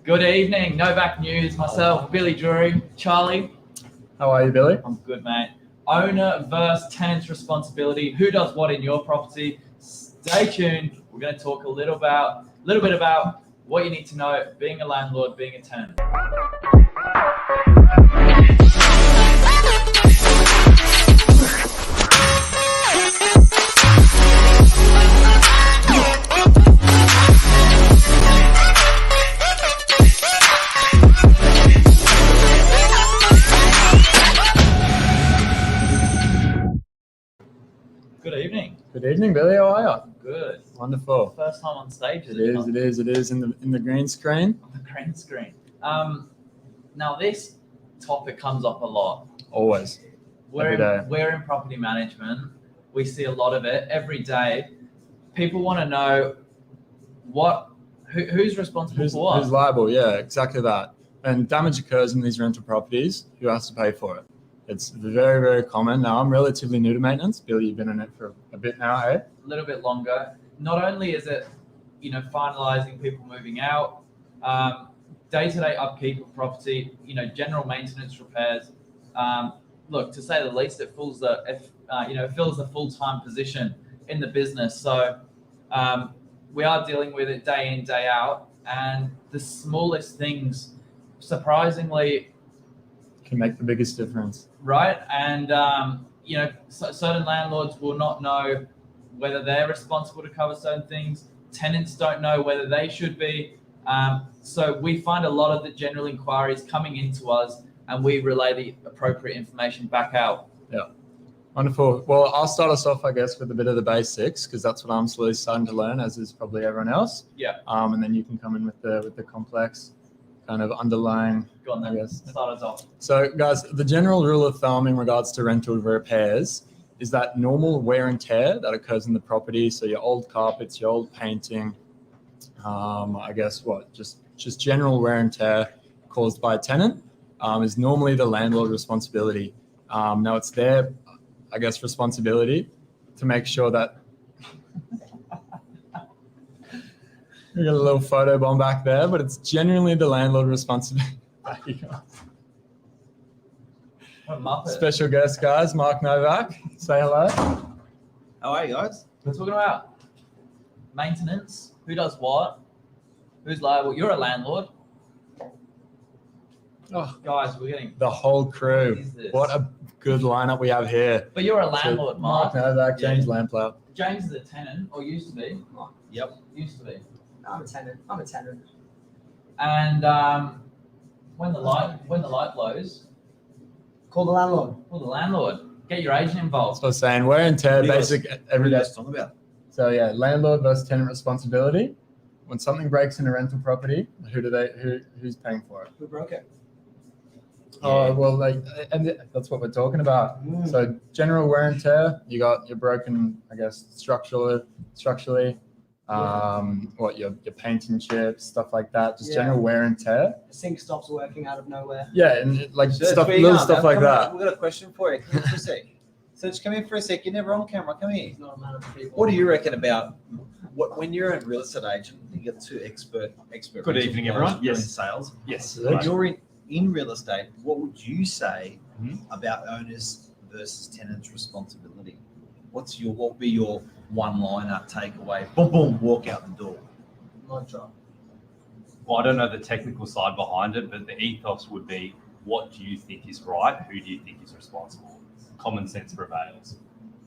Good evening, Novak News, myself, Billy DRURY. Charlie. How are you, Billy? I'm good, mate. Owner versus tenant's responsibility. Who does what in your property? Stay tuned. We're going to talk a little bit about what you need to know being a landlord, being a tenant. Good evening. Good evening, Billy. How are you? Good. Wonderful. First time on stage. It is in the green screen. On the green screen. Now this topic comes up a lot. Always. We're in property management. We see a lot of it every day. People want to know who's responsible for what. Who's liable? Yeah, exactly that. And damage occurs in these rental properties. Who has to pay for it? It's very, very common. Now, I'm relatively new to maintenance. Billy, you've been in it for a bit now, eh? A little bit longer. Not only is it, finalising people moving out, day-to-day upkeep of property, general maintenance repairs. Look, to say the least, it fills the full-time position in the business. So we are dealing with it day in, day out, and the smallest things, surprisingly, can make the biggest difference. Right. And, certain landlords will not know whether they're responsible to cover certain things. Tenants don't know whether they should be. So we find a lot of the general inquiries coming into us and we relay the appropriate information back out. Yeah. Wonderful. Well, I'll start us off, I guess, with a bit of the basics, because that's what I'm slowly starting to learn, as is probably everyone else. Yeah. And then you can come in with the complex kind of underlying, Go on then. I guess. Start us off. So, guys, the general rule of thumb in regards to rental repairs is that normal wear and tear that occurs in the property, so your old carpets, your old painting, I guess just general wear and tear caused by a tenant, is normally the landlord responsibility. Now, it's their, I guess, responsibility to make sure that we got a little photo bomb back there, but it's genuinely the landlord responsibility. Special guest, guys, Mark Novak. Say hello. How are you guys? We're talking about maintenance. Who does what? Who's liable? You're a landlord. Oh, guys, we're getting the whole crew. What a good lineup we have here. But you're a landlord, so, Mark Novak, James Lamplow. James is a tenant, or used to be. Yep. Used to be. I'm a tenant. And when the light blows, Call the landlord. Call the landlord. Get your agent involved. So I was saying wear and tear, basic every day. Talk about. So yeah, landlord versus tenant responsibility. When something breaks in a rental property, who's paying for it? Who broke it? Oh well, and that's what we're talking about. So general wear and tear, you got your broken, I guess, structurally. Your painting chips, stuff like that, just general wear and tear. The sink stops working out of nowhere. Yeah, and little stuff like that. We've got a question for you. Come in for a sec. So just come in for a sec. You're never on camera. Come here. He's not a man of the people. What do you reckon about when you're a real estate agent? You get two expert. Good evening, everyone. Yes. Yes. In sales. Yes. When you're in real estate, what would you say about owners versus tenants' responsibility? What would be your one-liner takeaway? Boom, boom, walk out the door. My job. Well, I don't know the technical side behind it, but the ethos would be, what do you think is right? Who do you think is responsible? Common sense prevails.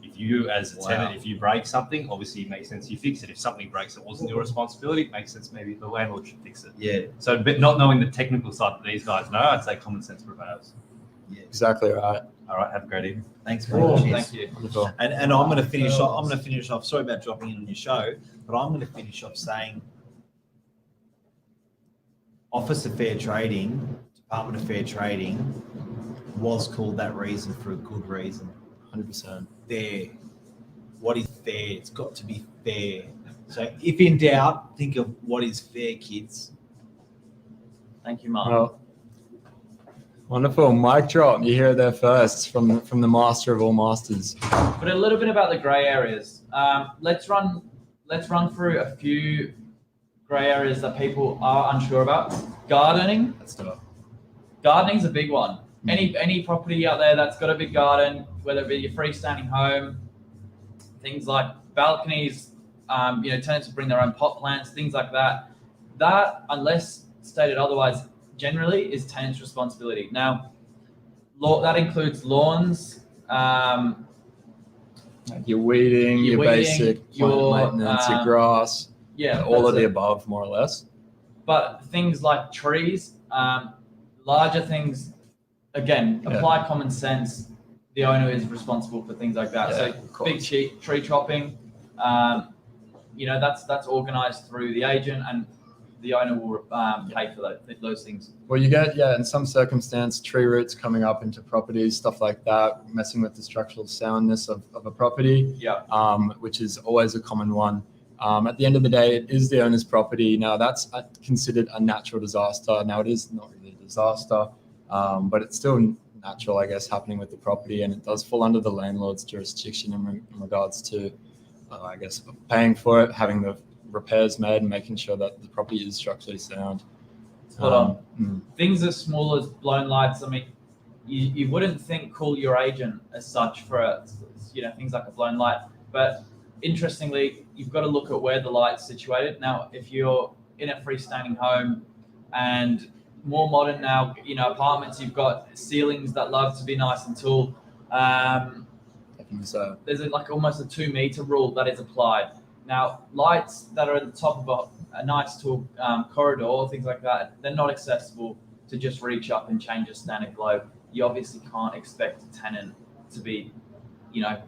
If you, as a tenant, if you break something, obviously it makes sense you fix it. If something breaks that wasn't your responsibility, it makes sense maybe the landlord should fix it. Yeah. So, but not knowing the technical side that these guys know, I'd say common sense prevails. Yeah. Exactly right. All right, have a great evening. Thanks very much. Thank you. Wonderful. And I'm going to finish off. I'm going to finish off. Sorry about dropping in on your show, but I'm going to finish off saying, Office of Fair Trading, Department of Fair Trading, was called that reason for a good reason. 100%. Fair. What is fair? It's got to be fair. So if in doubt, think of what is fair, kids. Thank you, Mark. Well, wonderful. Mic drop. You hear it there first from the master of all masters. But a little bit about the grey areas. Let's run through a few grey areas that people are unsure about. Gardening. Let's do it. Gardening's a big one. Any property out there that's got a big garden, whether it be your freestanding home, things like balconies, tenants will bring their own pot plants, things like that. That, unless stated otherwise, generally is tenants' responsibility. Now, that includes lawns, Like your weeding, your basic plant maintenance, your grass, all of the above, more or less. But things like trees, larger things, again, apply common sense. The owner is responsible for things like that. Yeah, So big tree chopping, that's organised through the agent, and the owner will pay for those things. Well, you get, in some circumstance, tree roots coming up into properties, stuff like that, messing with the structural soundness of a property, which is always a common one. At the end of the day, it is the owner's property. Now, that's considered a natural disaster. Now, it is not really a disaster, but it's still natural, I guess, happening with the property, and it does fall under the landlord's jurisdiction in regards to, I guess, paying for it, having the repairs made, and making sure that the property is structurally sound. Spot on. Things as small as blown lights. I mean, you wouldn't think call your agent as such for things like a blown light, but interestingly, you've got to look at where the light's situated. Now, if you're in a freestanding home, and more modern now, apartments, you've got ceilings that love to be nice and tall. So there's almost a 2 meter rule that is applied. Now, lights that are at the top of a nice tall corridor, things like that, they're not accessible to just reach up and change a standard globe. You obviously can't expect a tenant to be,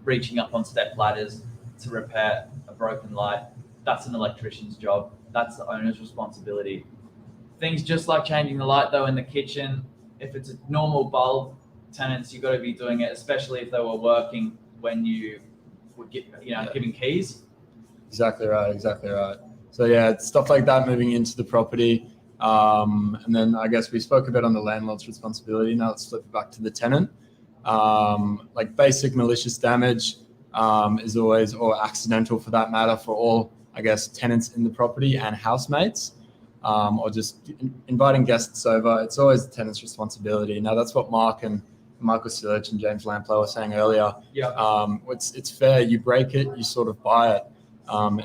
reaching up on step ladders to repair a broken light. That's an electrician's job. That's the owner's responsibility. Things just like changing the light, though, in the kitchen, if it's a normal bulb, tenants, you've got to be doing it, especially if they were working when you would get, giving keys. Exactly right. So it's stuff like that moving into the property. And then I guess we spoke a bit on the landlord's responsibility. Now let's flip it back to the tenant. Like basic malicious damage is always, or accidental for that matter, for all, I guess, tenants in the property and housemates, or just inviting guests over. It's always the tenant's responsibility. Now that's what Michael Silich and James Lamplow were saying earlier. It's fair. You break it, you sort of buy it.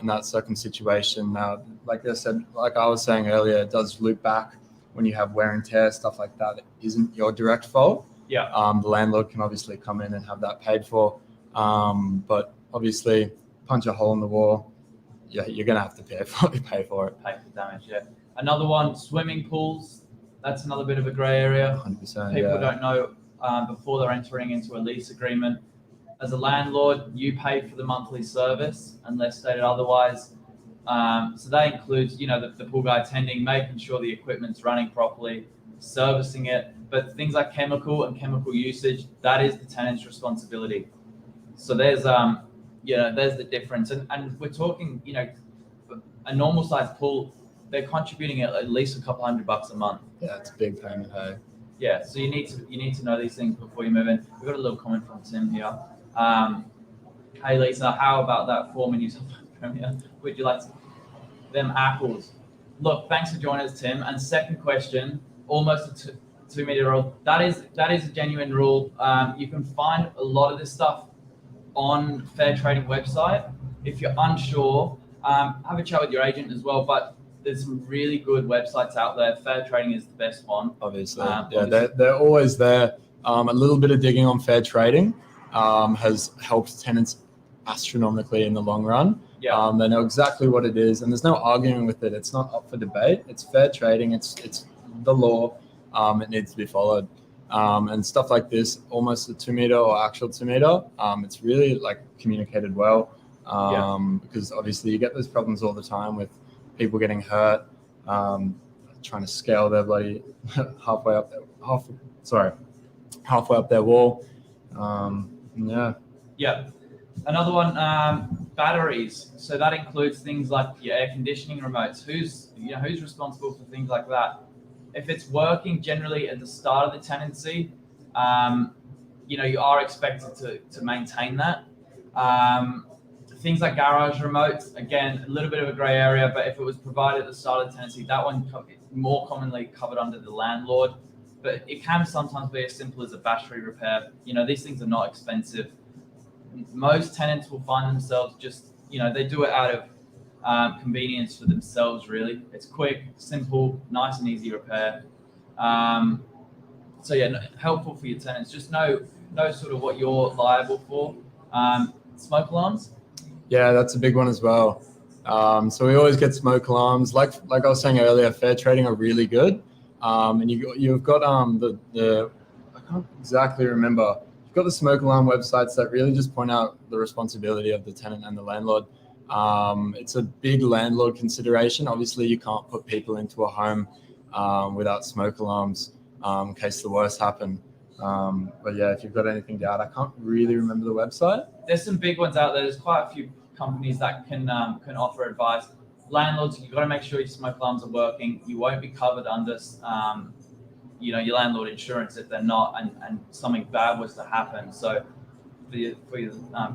In that situation. Now, like I was saying earlier, it does loop back when you have wear and tear, stuff like that. It isn't your direct fault. The landlord can obviously come in and have that paid for. But obviously, punch a hole in the wall, you're going to have to pay for it. Pay for damage, Another one, swimming pools. That's another bit of a grey area. 100%. People don't know before they're entering into a lease agreement. As a landlord, you pay for the monthly service unless stated otherwise. So that includes, the pool guy attending, making sure the equipment's running properly, servicing it. But things like chemical usage, that is the tenant's responsibility. So there's the difference. And we're talking, a normal sized pool, they're contributing at least a couple $100 a month. Yeah, it's a big payment, hey. Yeah, so you need to know these things before you move in. We've got a little comment from Tim here. Hey Lisa, how about that 4 menus of Premier? Would you like them apples? Look, thanks for joining us, Tim. And second question, almost a 2 meter rule. That is a genuine rule. You can find a lot of this stuff on Fair Trading website. If you're unsure, have a chat with your agent as well. But there's some really good websites out there. Fair Trading is the best one. Obviously, they're always there. A little bit of digging on Fair Trading has helped tenants astronomically in the long run. They know exactly what it is, and there's no arguing with it. It's not up for debate. It's fair trading. It's the law. It needs to be followed. And stuff like this, almost a 2 meter or actual 2 meter, it's really communicated well. Because obviously you get those problems all the time with people getting hurt, trying to scale their bloody halfway up their wall. Another one, batteries. So that includes things like your air conditioning remotes. Who's responsible for things like that? If it's working generally at the start of the tenancy, you are expected to maintain that. Things like garage remotes, again, a little bit of a grey area, but if it was provided at the start of the tenancy, that one is more commonly covered under the landlord. But it can sometimes be as simple as a battery repair. You know, these things are not expensive. Most tenants will find themselves just, you know, they do it out of convenience for themselves, really. It's quick, simple, nice and easy repair. So yeah, helpful for your tenants. Just know sort of what you're liable for. Smoke alarms. Yeah, that's a big one as well. So we always get smoke alarms. Like I was saying earlier, fair trading are really good. And you've got the I can't exactly remember. You've got the smoke alarm websites that really just point out the responsibility of the tenant and the landlord. It's a big landlord consideration. Obviously, you can't put people into a home without smoke alarms in case the worst happen. But yeah, if you've got anything down, I can't really remember the website. There's some big ones out there. There's quite a few companies that can offer advice. Landlords, you've got to make sure your smoke alarms are working. You won't be covered under, your landlord insurance if they're not, and something bad was to happen. So, for your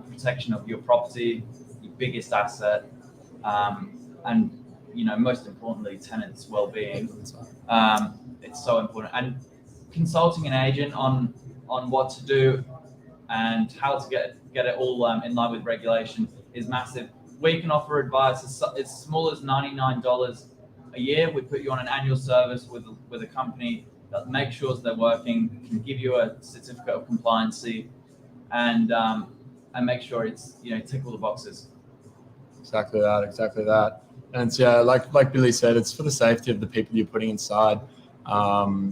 protection of your property, your biggest asset, and most importantly, tenants' well-being. It's so important. And consulting an agent on what to do and how to get it all in line with regulation is massive. We can offer advice as small as $99 a year. We put you on an annual service with a company that makes sure they're working, can give you a certificate of compliancy, and make sure it's tick all the boxes. Exactly that. And it's, yeah, like Billy said, it's for the safety of the people you're putting inside.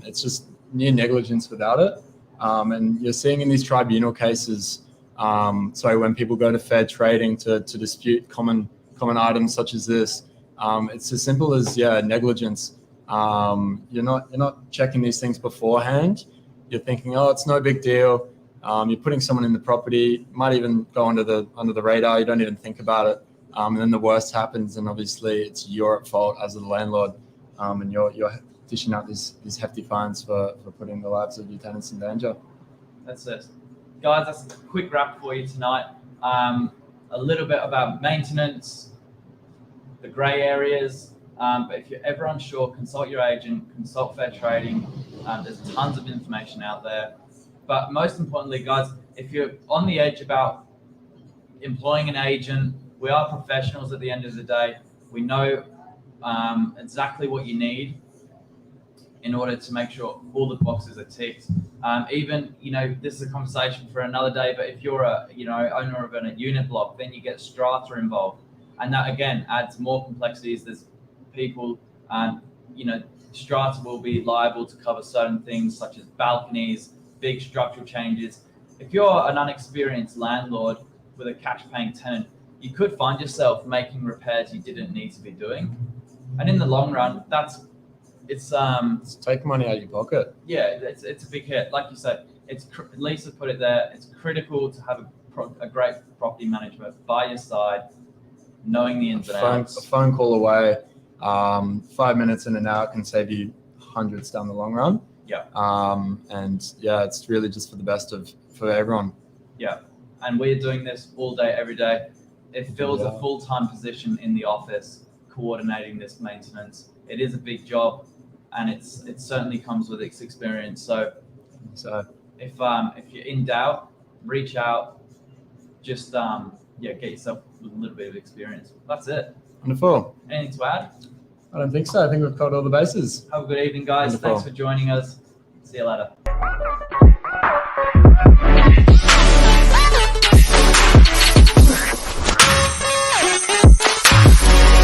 It's just near negligence without it. And you're seeing in these tribunal cases, when people go to fair trading to dispute common items such as this, it's as simple as negligence. You're not checking these things beforehand. You're thinking, oh, it's no big deal. You're putting someone in the property, might even go under the radar. You don't even think about it. And then the worst happens, and obviously it's you're at fault as the landlord, and you're dishing out these hefty fines for putting the lives of your tenants in danger. That's it. Guys, that's a quick wrap for you tonight. A little bit about maintenance, the grey areas, but if you're ever unsure, consult your agent, consult fair trading. There's tons of information out there. But most importantly, guys, if you're on the edge about employing an agent, we are professionals at the end of the day. We know exactly what you need in order to make sure all the boxes are ticked. Even, this is a conversation for another day, but if you're a, owner of a unit block, then you get strata involved. And that, again, adds more complexities. There's people, strata will be liable to cover certain things such as balconies, big structural changes. If you're an unexperienced landlord with a cash-paying tenant, you could find yourself making repairs you didn't need to be doing. And in the long run, it's take money out of your pocket. Yeah, it's a big hit. Like you said, Lisa put it there. It's critical to have a great property management by your side, knowing the ins and outs. A phone call away, 5 minutes in and out can save you hundreds down the long run. Yeah. And yeah, it's really just for the best for everyone. Yeah, and we're doing this all day, every day. It fills a full-time position in the office, coordinating this maintenance. It is a big job, and it certainly comes with its experience. So if you're in doubt, reach out. Just get yourself with a little bit of experience. That's it. Wonderful. Anything to add? I don't think so. I think we've covered all the bases. Have a good evening, guys. Wonderful. Thanks for joining us. See you later.